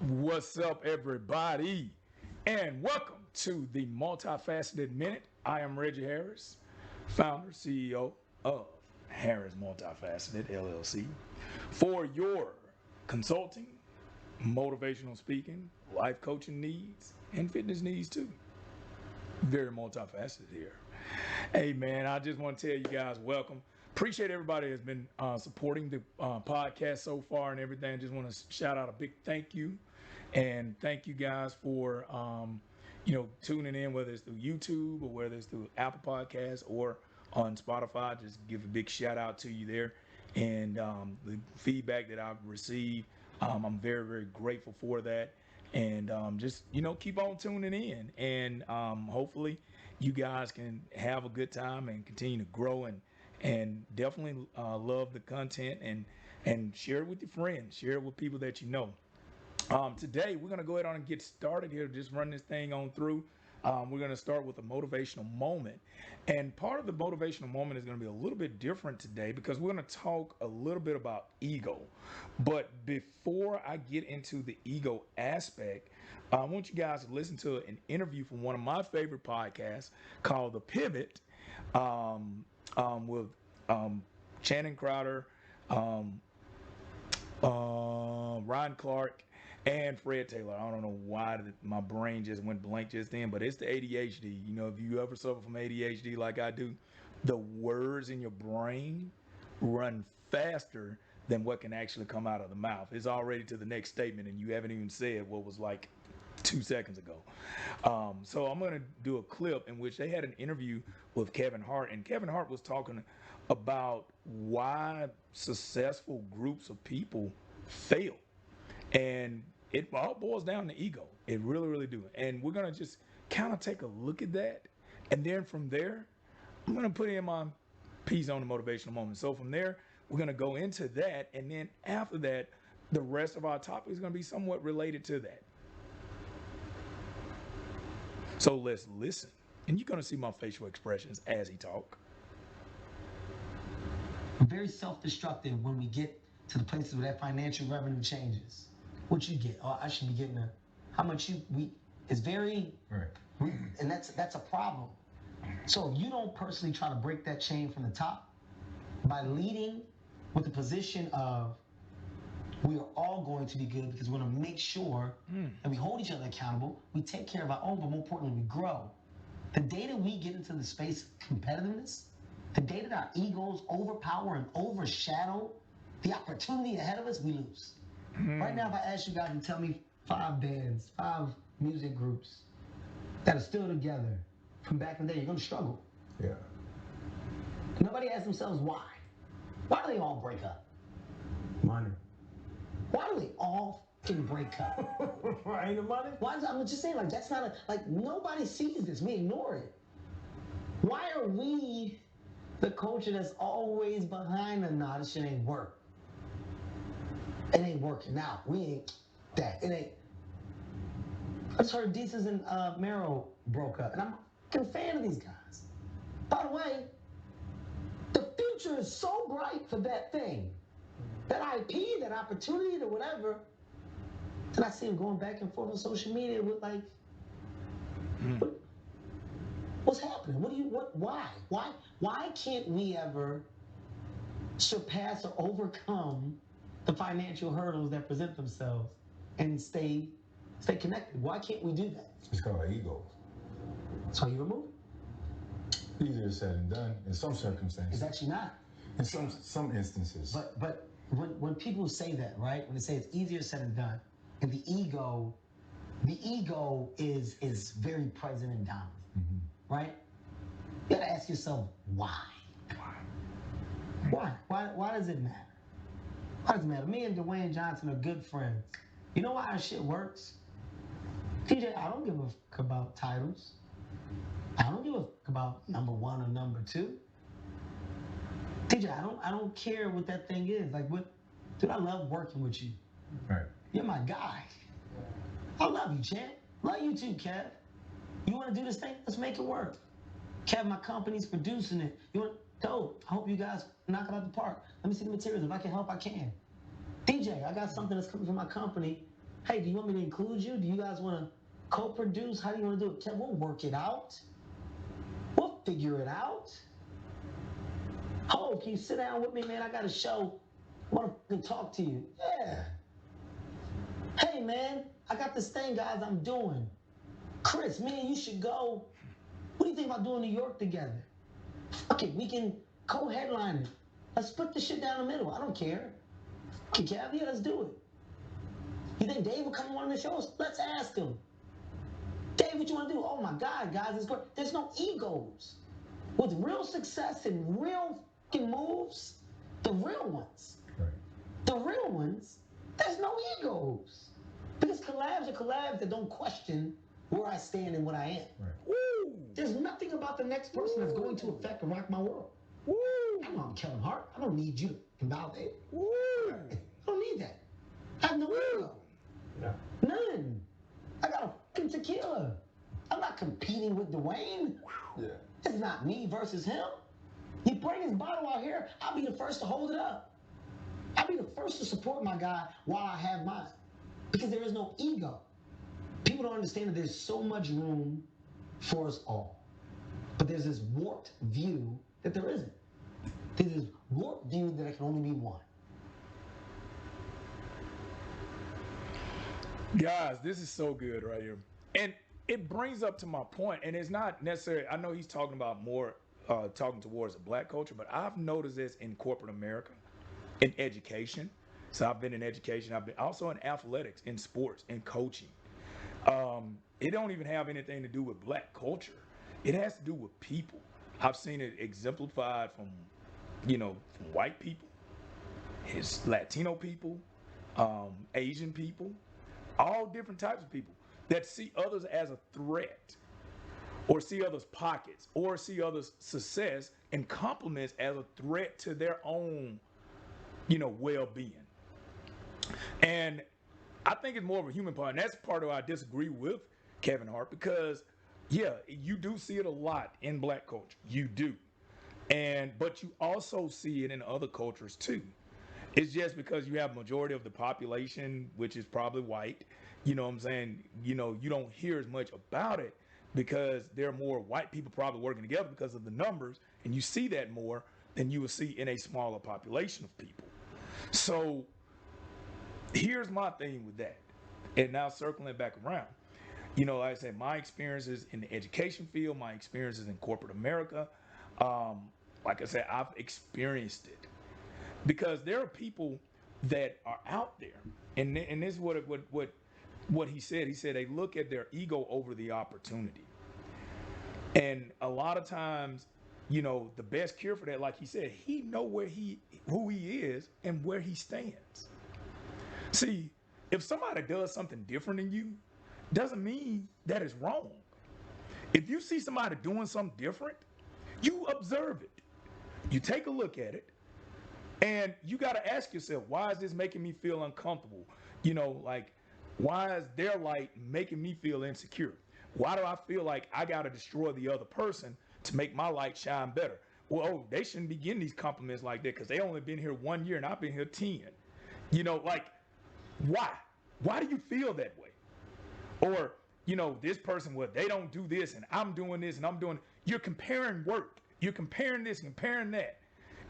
What's up, everybody? And welcome to the Multifaceted Minute. I am Reggie Harris, founder, CEO of Harris Multifaceted LLC. For your consulting, motivational speaking, life coaching needs, and fitness needs too. Very multifaceted here. Hey, man, I just want to tell you guys welcome. Appreciate everybody that's been supporting the podcast so far and everything. Just want to shout out a big thank you. And thank you guys for, tuning in, whether it's through YouTube or whether it's through Apple Podcasts or on Spotify. Just give a big shout out to you there. And the feedback that I've received, I'm very, very grateful for that. And keep on tuning in. And hopefully you guys can have a good time and continue to grow and definitely love the content and share it with your friends, share it with people that you know. Today, we're going to go ahead on and get started here, just run this thing on through. We're going to start with a motivational moment. And part of the motivational moment is going to be a little bit different today because we're going to talk a little bit about ego. But before I get into the ego aspect, I want you guys to listen to an interview from one of my favorite podcasts called The Pivot with Channing Crowder, Ryan Clark, and Fred Taylor. I don't know why my brain just went blank just then, but it's the ADHD. You know, if you ever suffer from ADHD like I do, the words in your brain run faster than what can actually come out of the mouth. It's already to the next statement, and you haven't even said what was like 2 seconds ago. So I'm going to do a clip in which they had an interview with Kevin Hart, and Kevin Hart was talking about why successful groups of people fail. And it all boils down to ego. It really, really do. And we're going to just kind of take a look at that. And then from there, I'm going to put in my piece on the motivational moment. So from there, we're going to go into that. And then after that, the rest of our topic is going to be somewhat related to that. So let's listen. And you're going to see my facial expressions as he talk. We're very self-destructive when we get to the places where that financial revenue changes. What you get? Oh, I should be getting how much it's very right. And that's a problem. So if you don't personally try to break that chain from the top by leading with the position of we are all going to be good because we want to make sure that we hold each other accountable, we take care of our own, but more importantly, we grow. The day that we get into the space of competitiveness, the day that our egos overpower and overshadow the opportunity ahead of us, we lose. Right now, if I ask you guys to tell me 5 bands, 5 music groups that are still together from back in the day, you're going to struggle. Yeah. Nobody asks themselves why. Why do they all break up? Money. Why do they all break up? Ain't the money? Why? I'm just saying, that's not nobody sees this. We ignore it. Why are we the culture that's always behind the nah, this shit ain't work? It ain't working now. We ain't that. It ain't. I just heard Desus and Mero broke up, and I'm a fan of these guys. By the way, the future is so bright for that thing, that IP, that opportunity, that whatever. And I see them going back and forth on social media with what's happening? Why can't we ever surpass or overcome the financial hurdles that present themselves and stay connected? Why can't we do that? It's called ego. So you remove it. Easier said than done in some circumstances. It's actually not. In some instances. But when people say that, right? When they say it's easier said than done, and the ego is very present and dominant, right? You gotta ask yourself why. Why does it matter? Why does it matter? Me and Dwayne Johnson are good friends. You know why our shit works? TJ, I don't give a fuck about titles. I don't give a fuck about number 1 or number 2. TJ, I don't care what that thing is. Dude, I love working with you. Right. You're my guy. I love you, champ. Love you too, Kev. You want to do this thing? Let's make it work. Kev, my company's producing it. Dope. I hope you guys knock it out the park. Let me see the materials. If I can help, I can. DJ, I got something that's coming from my company. Hey, do you want me to include you? Do you guys want to co-produce? How do you want to do it? We'll work it out. We'll figure it out. Oh, can you sit down with me, man? I got a show. I want to talk to you. Yeah. Hey, man, I got this thing, guys, I'm doing. Chris, me and you should go. What do you think about doing New York together? Fuck it, we can co-headline it. Let's split the shit down the middle. I don't care. Okay, Cav, yeah, let's do it. You think Dave will come on one of the shows? Let's ask him. Dave, what you want to do? Oh my God, guys, it's great. There's no egos. With real success and real fucking moves, the real ones, the real ones, there's no egos. Because collabs are collabs that don't question where I stand and what I am. Woo! There's nothing about the next person that's going to affect and rock my world. Woo! I know I'm Kevin Hart. I don't need you to invalidate. Woo! I don't need that. I have no ego. Yeah. None. I got a fucking tequila. I'm not competing with Dwayne. Yeah. It's not me versus him. You bring his bottle out here, I'll be the first to hold it up. I'll be the first to support my guy while I have mine. Because there is no ego. People don't understand that there's so much room for us all. But there's this warped view that there isn't. There's this warped view that there can only be one. Guys, this is so good right here. And it brings up to my point, and it's not necessarily, I know he's talking about more, talking towards the black culture, but I've noticed this in corporate America, in education. So I've been in education. I've been also in athletics, in sports, in coaching. It don't even have anything to do with black culture. It has to do with people. I've seen it exemplified from, from white people, his Latino people, Asian people, all different types of people that see others as a threat, or see others' pockets, or see others' success and compliments as a threat to their own, well-being. And I think it's more of a human part, and that's part of why I disagree with Kevin Hart, because yeah, you do see it a lot in black culture. You do. But you also see it in other cultures too. It's just because you have a majority of the population, which is probably white, you know what I'm saying? You don't hear as much about it because there are more white people probably working together because of the numbers, and you see that more than you would see in a smaller population of people. So here's my thing with that. And now circling it back around, like I said, my experiences in the education field, my experiences in corporate America, like I said, I've experienced it. Because there are people that are out there, and this is what he said. He said they look at their ego over the opportunity. And a lot of times, the best cure for that, like he said, he know who he is and where he stands. See, if somebody does something different than you, doesn't mean that it's wrong. If you see somebody doing something different, you observe it. You take a look at it. And you got to ask yourself, why is this making me feel uncomfortable? Why is their light making me feel insecure? Why do I feel like I got to destroy the other person to make my light shine better? Well, they shouldn't be getting these compliments like that because they only been here 1 year and I've been here 10. Why? Why do you feel that way? Or, this person, well, they don't do this and I'm doing this and I'm doing, you're comparing work. You're comparing this and comparing that.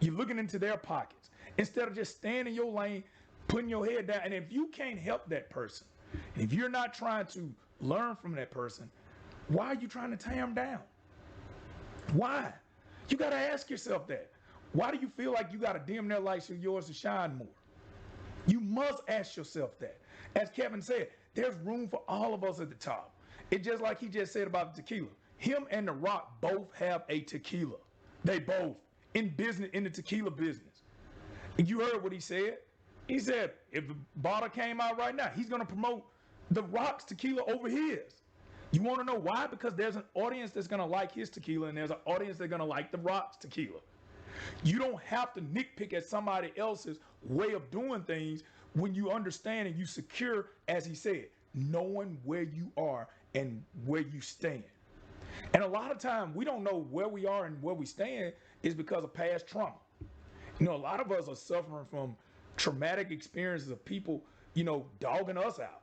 You're looking into their pockets instead of just staying in your lane, putting your head down. And if you can't help that person, and if you're not trying to learn from that person, why are you trying to tear them down? Why? You got to ask yourself that. Why do you feel like you got to dim their light so yours to shine more? You must ask yourself that. As Kevin said, there's room for all of us at the top. It's just like he just said about the tequila. Him and The Rock both have a tequila. They both. In the tequila business. And you heard what he said. He said, if the bottle came out right now, he's going to promote The Rock's tequila over his. You want to know why? Because there's an audience that's going to like his tequila, and there's an audience that's going to like The Rock's tequila. You don't have to nitpick at somebody else's way of doing things when you understand and you secure, as he said, knowing where you are and where you stand. And a lot of times we don't know where we are and where we stand is because of past trauma. A lot of us are suffering from traumatic experiences of people, dogging us out.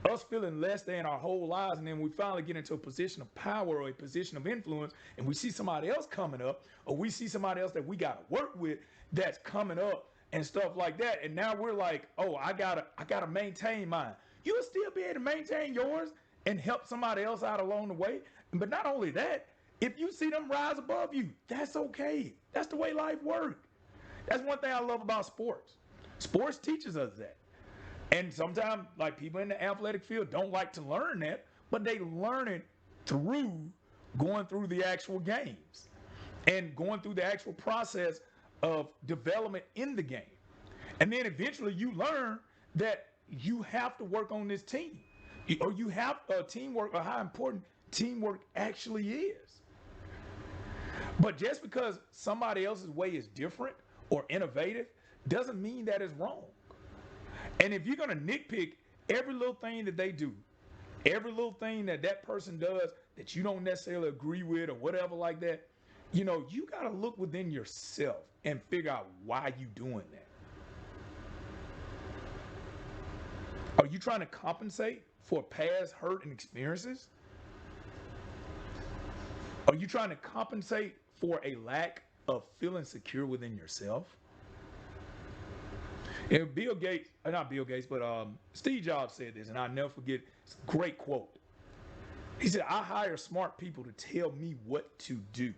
us feeling less than our whole lives, and then we finally get into a position of power or a position of influence, and we see somebody else coming up, or we see somebody else that we got to work with that's coming up and stuff like that, and now we're like, oh, I gotta maintain mine. You'll still be able to maintain yours and help somebody else out along the way. But not only that, if you see them rise above you, that's okay. That's the way life works. That's one thing I love about sports. Sports teaches us that. And sometimes, like, people in the athletic field don't like to learn that, but they learn it through going through the actual games and going through the actual process of development in the game. And then eventually you learn that you have to work on this team, or you have teamwork, or how important teamwork actually is. But just because somebody else's way is different or innovative doesn't mean that it's wrong. And if you're going to nitpick every little thing that they do, every little thing that that person does that you don't necessarily agree with or whatever like that, you know, you got to look within yourself and figure out why you doing that. Are you trying to compensate for past hurt and experiences? Are you trying to compensate for a lack of feeling secure within yourself? And Bill Gates, not Bill Gates, but Steve Jobs said this, and I'll never forget. It's a great quote. He said, I hire smart people to tell me what to do.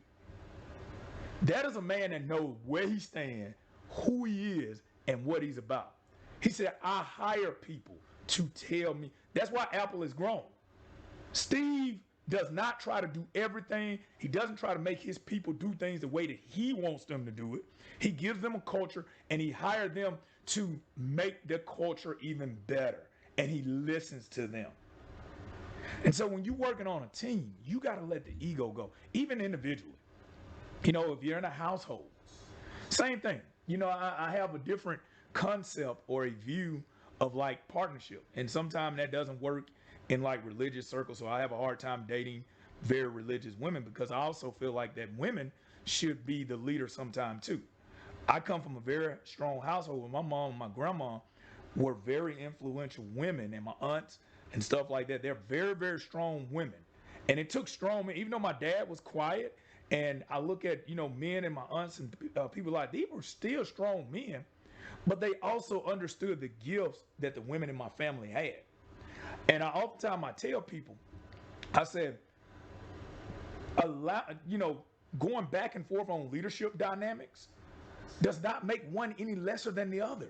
That is a man that knows where he stands, who he is, and what he's about. He said, I hire people to tell me. That's why Apple has grown. Steve does not try to do everything. He doesn't try to make his people do things the way that he wants them to do it. He gives them a culture, and he hired them to make the culture even better. And he listens to them. And so when you're working on a team, you got to let the ego go, even individually. You know, if you're in a household, same thing. You know, I have a different concept or a view of like partnership. And sometimes that doesn't work in like religious circles. So I have a hard time dating very religious women, because I also feel like that women should be the leader sometime too. I come from a very strong household where my mom and my grandma were very influential women, and my aunts and stuff like that. They're very, very strong women. And it took strong men, even though my dad was quiet, and I look at, you know, men and my aunts and people like, they were still strong men, but they also understood the gifts that the women in my family had. And oftentimes I tell people, I said, going back and forth on leadership dynamics does not make one any lesser than the other.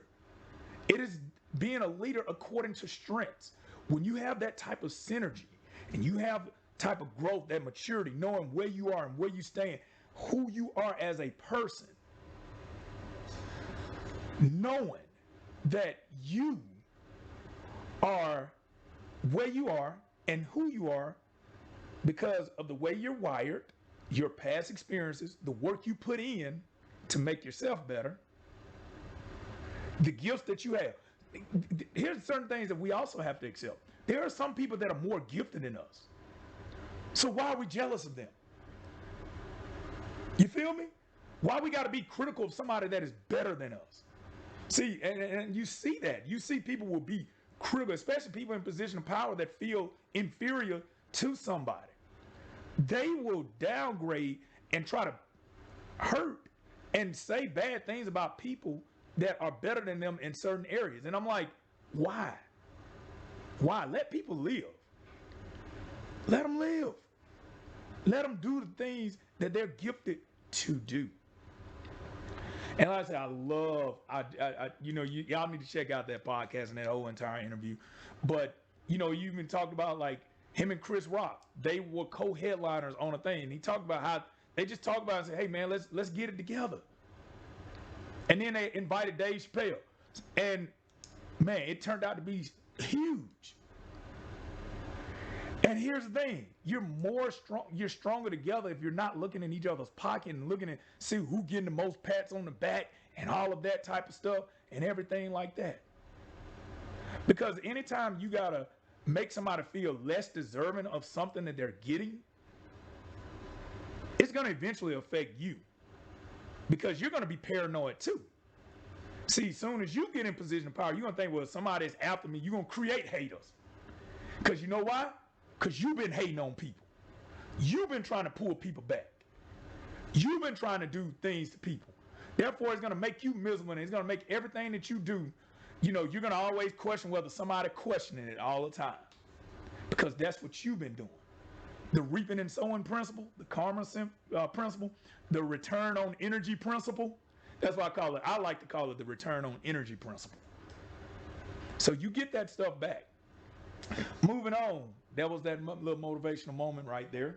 It is being a leader according to strengths. When you have that type of synergy and you have type of growth, that maturity, knowing where you are and where you stand, who you are as a person, knowing that you are where you are and who you are because of the way you're wired, your past experiences, the work you put in to make yourself better, the gifts that you have. Here's certain things that we also have to accept. There are some people that are more gifted than us. So why are we jealous of them? You feel me? Why we got to be critical of somebody that is better than us? See, and you see that. You see people will be critical, especially people in position of power that feel inferior to somebody. They will downgrade and try to hurt and say bad things about people that are better than them in certain areas. And I'm like, why? Why? Let people live. Let them live. Let them do the things that they're gifted to do. And like I said, y'all need to check out that podcast and that whole entire interview. But, you know, you even talked about like him and Chris Rock. They were co-headliners on a thing. And he talked about how they just talked about it and said, hey, man, let's get it together. And then they invited Dave Chappelle. And, man, it turned out to be huge. And here's the thing, you're stronger together if you're not looking in each other's pocket and looking at see who getting the most pats on the back and all of that type of stuff and everything like that. Because anytime you gotta make somebody feel less deserving of something that they're getting, it's gonna eventually affect you. Because you're gonna be paranoid too. See, as soon as you get in position of power, you're gonna think, well, somebody's after me, you're gonna create haters. Because you know why? Because you've been hating on people. You've been trying to pull people back. You've been trying to do things to people. Therefore, it's going to make you miserable, and it's going to make everything that you do, you're going to always question whether somebody questioning it all the time. Because that's what you've been doing. The reaping and sowing principle, the karma principle, the return on energy principle. That's what I call it. I like to call it the return on energy principle. So you get that stuff back. Moving on, that was that little motivational moment right there.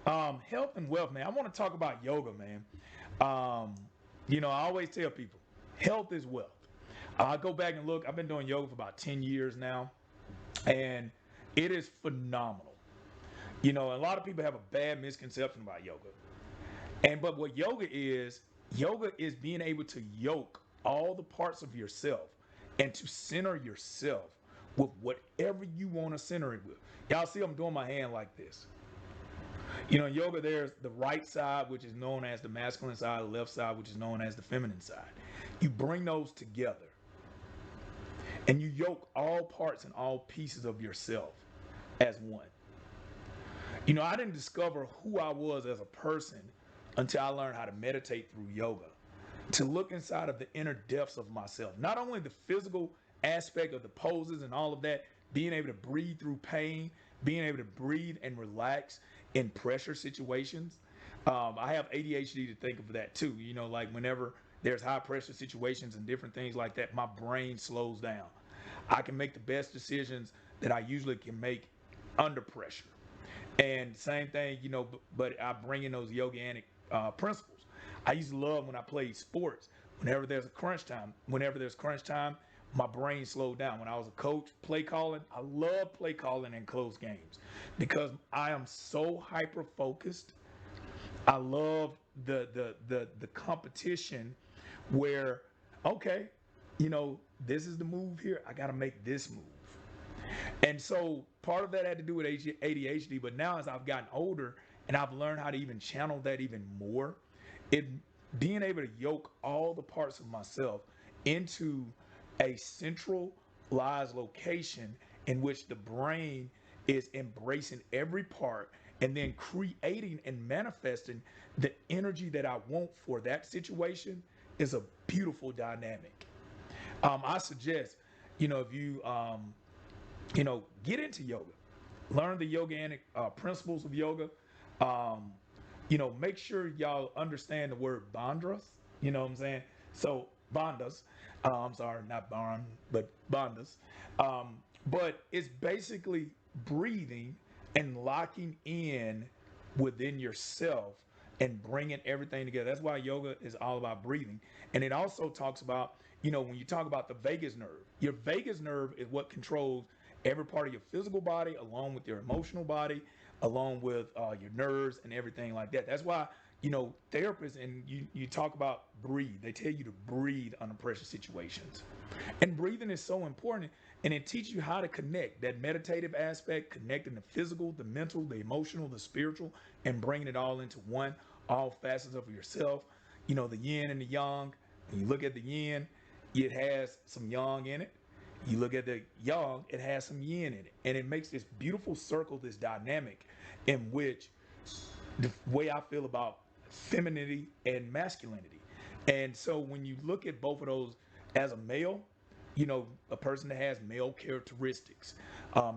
Health and wealth, man. I want to talk about yoga, man. I always tell people, health is wealth. I go back and look. I've been doing yoga for about 10 years now, and it is phenomenal. A lot of people have a bad misconception about yoga. But what yoga is being able to yoke all the parts of yourself and to center yourself with whatever you want to center it with. Y'all see I'm doing my hand like this. In yoga, there's the right side, which is known as the masculine side, the left side, which is known as the feminine side. You bring those together and you yoke all parts and all pieces of yourself as one. I didn't discover who I was as a person until I learned how to meditate through yoga, to look inside of the inner depths of myself. Not only the physical aspect of the poses and all of that, being able to breathe through pain, being able to breathe and relax in pressure situations. I have ADHD to think of that too. Like whenever there's high pressure situations and different things like that, my brain slows down. I can make the best decisions that I usually can make under pressure. And same thing, but I bring in those yogic principles. I used to love when I played sports. Whenever there's crunch time, my brain slowed down. When I was a coach, play calling, I love play calling in close games because I am so hyper focused. I love the competition where, okay, this is the move here. I got to make this move. And so part of that had to do with ADHD, but now as I've gotten older and I've learned how to even channel that even more, being able to yoke all the parts of myself into a centralized location in which the brain is embracing every part and then creating and manifesting the energy that I want for that situation is a beautiful dynamic. I suggest, if you get into yoga, learn the yogic principles of yoga. Make sure y'all understand the word bandhas. You know what I'm saying? So bandhas. I'm sorry, not barn, but bandhas. But it's basically breathing and locking in within yourself and bringing everything together. That's why yoga is all about breathing. And it also talks about, when you talk about the vagus nerve, your vagus nerve is what controls every part of your physical body, along with your emotional body, along with your nerves and everything like that. That's why, therapists, and you talk about breathe. They tell you to breathe under pressure situations. And breathing is so important, and it teaches you how to connect that meditative aspect, connecting the physical, the mental, the emotional, the spiritual, and bringing it all into one, all facets of yourself. The yin and the yang. When you look at the yin, it has some yang in it. You look at the yang, it has some yin in it. And it makes this beautiful circle, this dynamic in which the way I feel about femininity and masculinity. And so when you look at both of those as a male, a person that has male characteristics,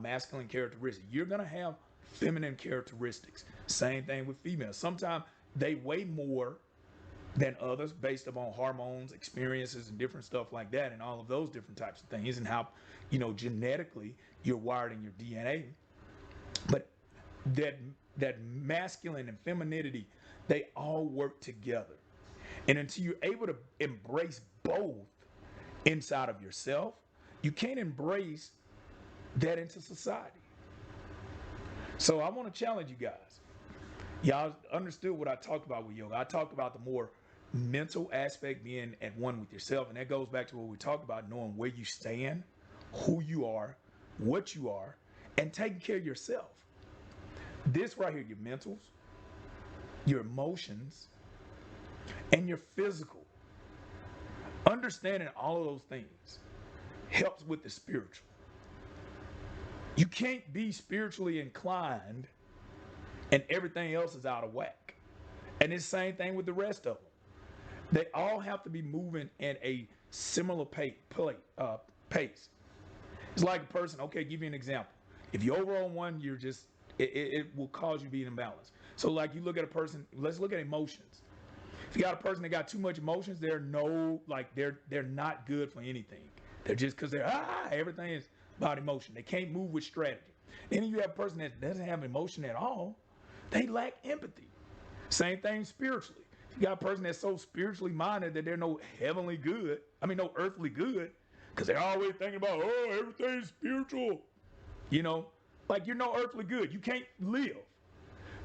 masculine characteristics, you're going to have feminine characteristics. Same thing with females. Sometimes they weigh more than others based upon hormones, experiences, and different stuff like that, and all of those different types of things, and how, genetically you're wired in your DNA. But that masculine and femininity, they all work together. And until you're able to embrace both inside of yourself, you can't embrace that into society. So I want to challenge you guys. Y'all understood what I talked about with yoga. I talked about the more mental aspect, being at one with yourself. And that goes back to what we talked about, knowing where you stand, who you are, what you are, and taking care of yourself. This right here, your mentals, your emotions, and your physical. Understanding all of those things helps with the spiritual. You can't be spiritually inclined and everything else is out of whack. And it's the same thing with the rest of them. They all have to be moving in a similar pace. It's like a person, okay, give you an example. If you're over on one, you're just, it will cause you to be imbalanced. So like you look at a person, let's look at emotions. If you got a person that got too much emotions, they're not good for anything. They're just because everything is about emotion. They can't move with strategy. Then you have a person that doesn't have emotion at all, they lack empathy. Same thing spiritually. You got a person that's so spiritually minded that they're no heavenly good, no earthly good, because they're always thinking about, everything's spiritual. Like you're no earthly good. You can't live.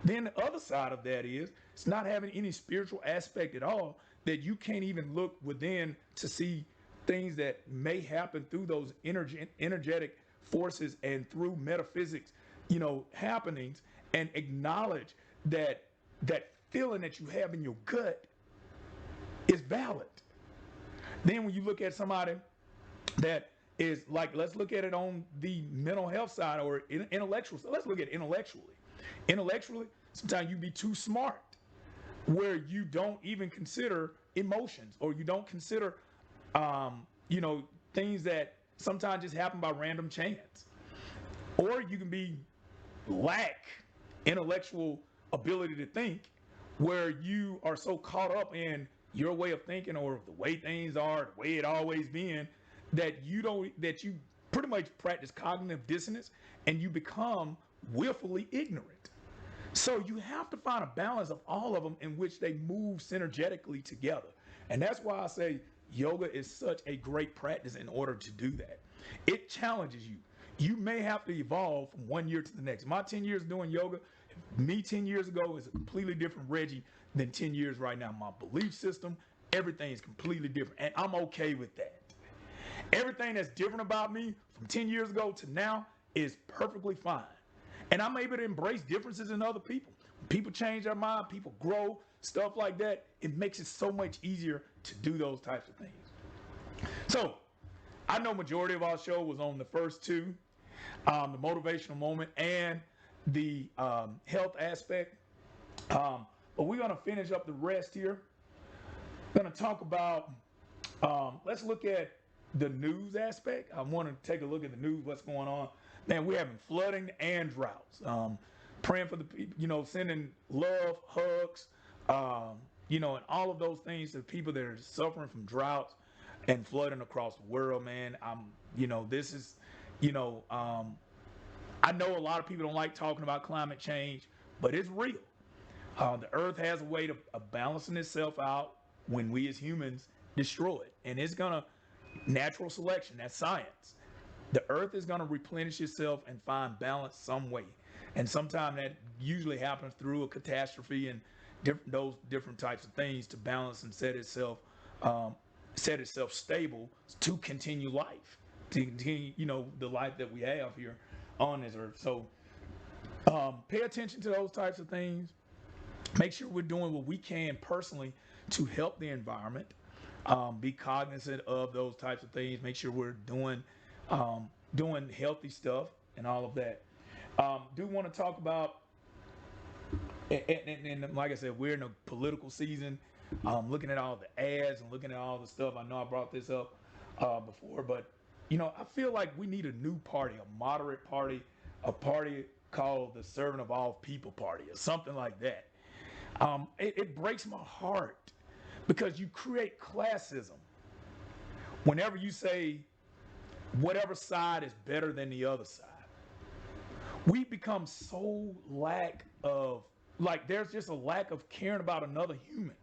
Then the other side of that is it's not having any spiritual aspect at all, that you can't even look within to see things that may happen through those energetic forces and through metaphysics, happenings, and acknowledge that feeling that you have in your gut is valid. Then when you look at somebody that is like, let's look at it on the mental health side or intellectual. So let's look at it intellectually. Intellectually, sometimes you be too smart where you don't even consider emotions, or you don't consider, things that sometimes just happen by random chance. Or you can be lack intellectual ability to think, where you are so caught up in your way of thinking or the way things are, the way it always been, that you pretty much practice cognitive dissonance and you become willfully ignorant. So you have to find a balance of all of them in which they move synergetically together. And that's why I say yoga is such a great practice in order to do that. It challenges you. You may have to evolve from one year to the next. My 10 years doing yoga, me 10 years ago is a completely different Reggie than 10 years right now. My belief system, everything is completely different. And I'm okay with that. Everything that's different about me from 10 years ago to now is perfectly fine. And I'm able to embrace differences in other people. When people change their mind, people grow, stuff like that. It makes it so much easier to do those types of things. So I know majority of our show was on the first two, the motivational moment and the health aspect. But we're going to finish up the rest here. We're going to talk about, let's look at the news aspect. I want to take a look at the news, what's going on. Man, we're having flooding and droughts. Praying for the people, sending love, hugs, and all of those things to people that are suffering from droughts and flooding across the world, man. This is, I know a lot of people don't like talking about climate change, but it's real. The earth has a way of balancing itself out when we as humans destroy it. And it's going to, natural selection, that's science. The earth is going to replenish itself and find balance some way. And sometimes that usually happens through a catastrophe and those different types of things to balance and set itself stable to continue life, to continue, the life that we have here on this earth. So pay attention to those types of things. Make sure we're doing what we can personally to help the environment. Be cognizant of those types of things. Make sure we're doing healthy stuff and all of that. Do want to talk about, and like I said, we're in a political season. Looking at all the ads and looking at all the stuff. I know I brought this up before, but I feel like we need a new party, a moderate party, a party called the Servant of All People Party or something like that. It breaks my heart because you create classism whenever you say whatever side is better than the other side. We become so there's just a lack of caring about another human.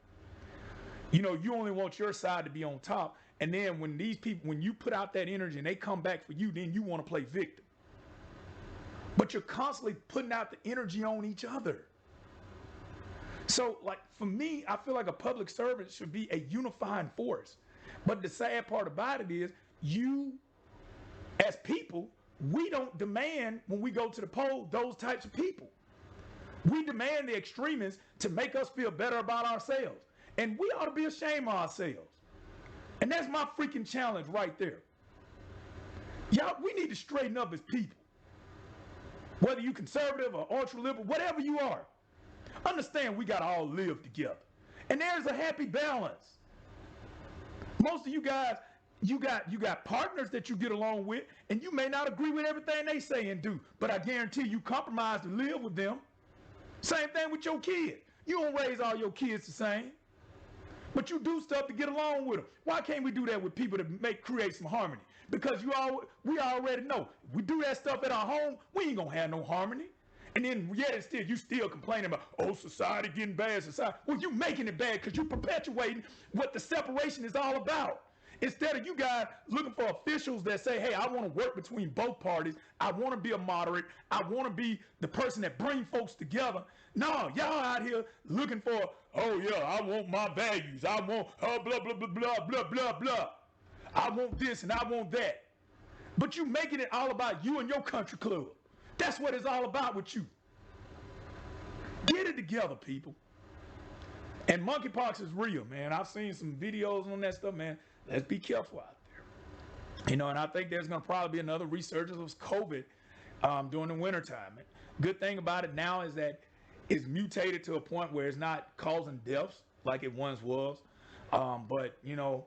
You only want your side to be on top. And then when you put out that energy and they come back for you, then you want to play victim. But you're constantly putting out the energy on each other. So, for me, I feel like a public servant should be a unifying force. But the sad part about it is, you, as people, we don't demand when we go to the poll those types of people. We demand the extremists to make us feel better about ourselves. And we ought to be ashamed of ourselves. And that's my freaking challenge right there. Y'all, we need to straighten up as people. Whether you conservative or ultra liberal, whatever you are, understand we got to all live together. And there's a happy balance. Most of you guys, you got partners that you get along with, and you may not agree with everything they say and do, but I guarantee you compromise to live with them. Same thing with your kids. You don't raise all your kids the same, but you do stuff to get along with them. Why can't we do that with people to create some harmony? Because we already know we do that stuff at our home, we ain't gonna have no harmony. And then yet still you still complaining about, oh, society getting bad, society. Well, you making it bad because you perpetuating what the separation is all about. Instead of you guys looking for officials that say, hey, I want to work between both parties. I want to be a moderate. I want to be the person that bring folks together. No, y'all out here looking for, oh, yeah, I want my values. I want blah, blah, blah, blah, blah, blah, blah. I want this and I want that. But you making it all about you and your country club. That's what it's all about with you. Get it together, people. And monkeypox is real, man. I've seen some videos on that stuff, man. Let's be careful out there. You know, and I think there's going to probably be another resurgence of COVID during the wintertime. Good thing about it now is that it's mutated to a point where it's not causing deaths like it once was. But, you know,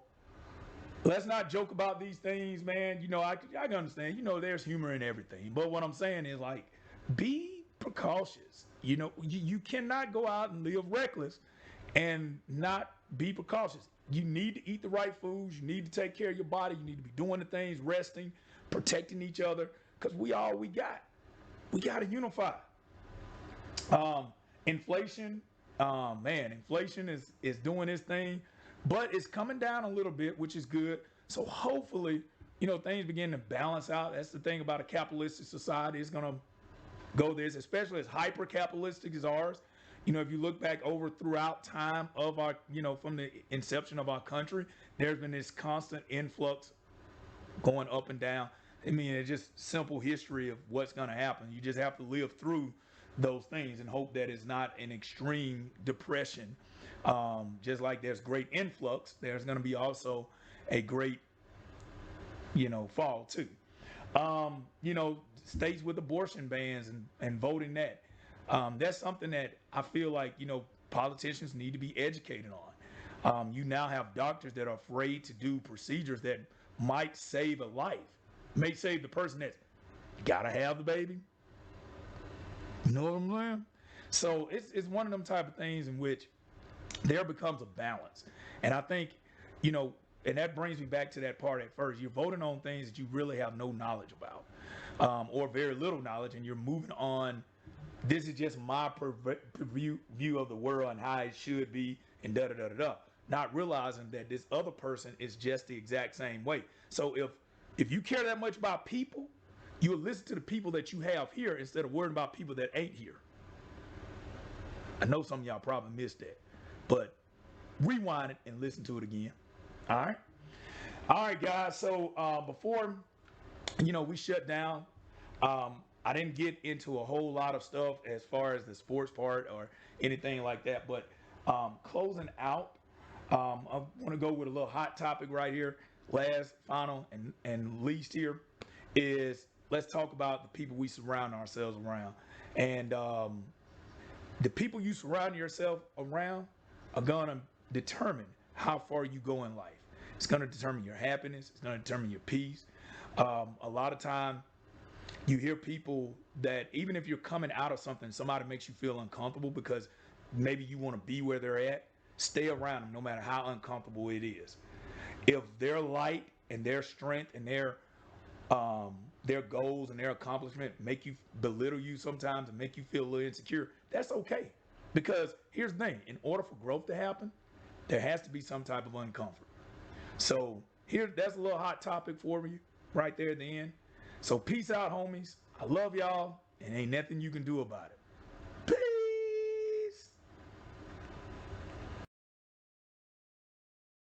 let's not joke about these things, man. You know, I can understand. You know, there's humor in everything. But what I'm saying is, like, be precautious. You know, you cannot go out and live reckless and not be precautious. You need to eat the right foods. You need to take care of your body. You need to be doing the things, resting, protecting each other, because we all we got. We got to unify. Inflation, man, inflation is doing its thing, but it's coming down a little bit, which is good. So hopefully, you know, things begin to balance out. That's the thing about a capitalistic society. It's going to go this, especially as hyper-capitalistic as ours. You know, if you look back over throughout time of our, you know, from the inception of our country, there's been this constant influx going up and down. I mean, it's just simple history of what's going to happen. You just have to live through those things and hope that it's not an extreme depression. Just like there's great influx, there's going to be also a great, you know, fall too. You know, states with abortion bans and voting that. That's something that I feel like, you know, politicians need to be educated on. You now have doctors that are afraid to do procedures that might save a life, may save the person that's gotta have the baby. You know what I'm saying? So it's one of them type of things in which there becomes a balance. And I think, you know, and that brings me back to that part at first. You're voting on things that you really have no knowledge about, or very little knowledge, and you're moving on. This is just my view of the world and how it should be, and da da da da da. Not realizing that this other person is just the exact same way. So if you care that much about people, you'll listen to the people that you have here instead of worrying about people that ain't here. I know some of y'all probably missed that, but rewind it and listen to it again. All right, guys. So before, you know, we shut down, I didn't get into a whole lot of stuff as far as the sports part or anything like that. But closing out, I want to go with a little hot topic right here. Last, final, and least here is let's talk about the people we surround ourselves around. And the people you surround yourself around are going to determine how far you go in life. It's going to determine your happiness. It's going to determine your peace. A lot of time you hear people that even if you're coming out of something, somebody makes you feel uncomfortable because maybe you want to be where they're at, stay around them no matter how uncomfortable it is. If their light and their strength and their goals and their accomplishment make you belittle you sometimes and make you feel a little insecure, that's okay. Because here's the thing, in order for growth to happen, there has to be some type of uncomfort. So that's a little hot topic for you right there at the end. So peace out, homies. I love y'all, and ain't nothing you can do about it.